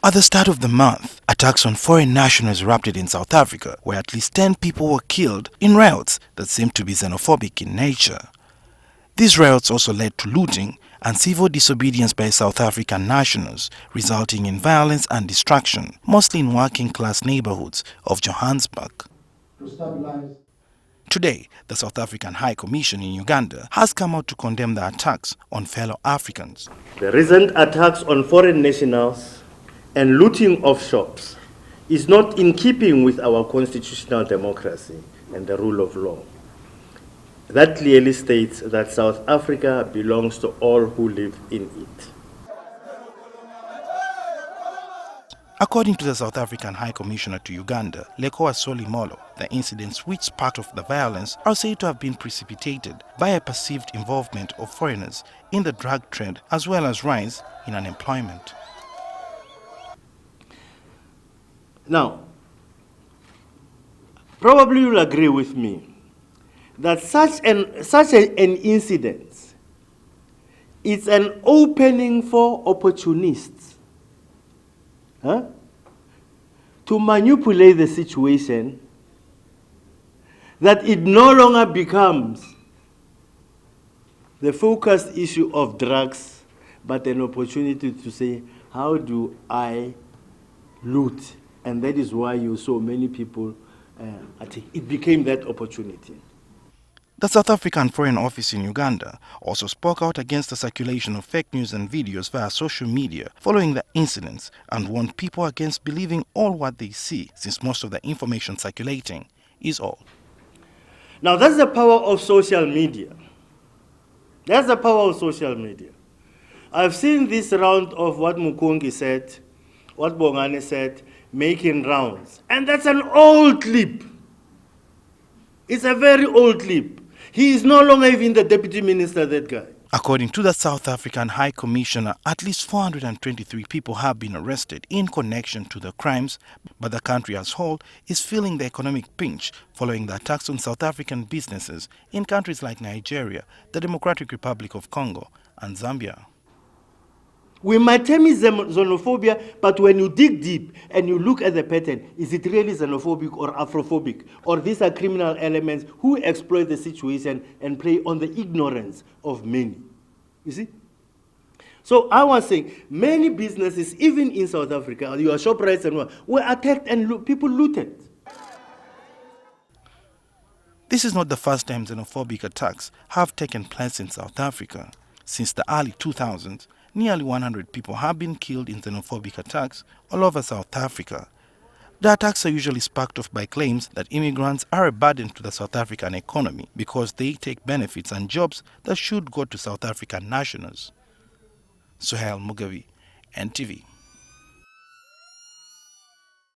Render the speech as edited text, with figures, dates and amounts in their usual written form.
At the start of the month, attacks on foreign nationals erupted in South Africa, where at least 10 people were killed in riots that seemed to be xenophobic in nature. These riots also led to looting and civil disobedience by South African nationals, resulting in violence and destruction, mostly in working-class neighborhoods of Johannesburg. Today, the South African High Commission in Uganda has come out to condemn the attacks on fellow Africans. The recent attacks on foreign nationals and looting of shops is not in keeping with our constitutional democracy and the rule of law. That clearly states that South Africa belongs to all who live in it. According to the South African High Commissioner to Uganda, Lekoa Solimolo, the incidents which part of the violence are said to have been precipitated by a perceived involvement of foreigners in the drug trade as well as rise in unemployment. Now, probably you'll agree with me that such an incident is an opening for opportunists to manipulate the situation, that it no longer becomes the focused issue of drugs, but an opportunity to say, how do I loot? And that is why you saw many people, it became that opportunity. The South African Foreign Office in Uganda also spoke out against the circulation of fake news and videos via social media following the incidents and warned people against believing all what they see, since most of the information circulating is all. Now that's the power of social media. That's the power of social media. I've seen this round of what Mukongi said, what Bongane said, making rounds. And that's an old clip. It's a very old clip. He is no longer even the deputy minister, that guy. According to the South African High Commissioner, at least 423 people have been arrested in connection to the crimes, but the country as a whole is feeling the economic pinch following the attacks on South African businesses in countries like Nigeria, the Democratic Republic of Congo, and Zambia. We might term it xenophobia, but when you dig deep and you look at the pattern, is it really xenophobic or Afrophobic? Or these are criminal elements who exploit the situation and play on the ignorance of many? You see? So I was saying, many businesses, even in South Africa, your ShopRites and what, were attacked and people looted. This is not the first time xenophobic attacks have taken place in South Africa. Since the early 2000s, nearly 100 people have been killed in xenophobic attacks all over South Africa. The attacks are usually sparked off by claims that immigrants are a burden to the South African economy because they take benefits and jobs that should go to South African nationals. Suhail Mugavi, NTV.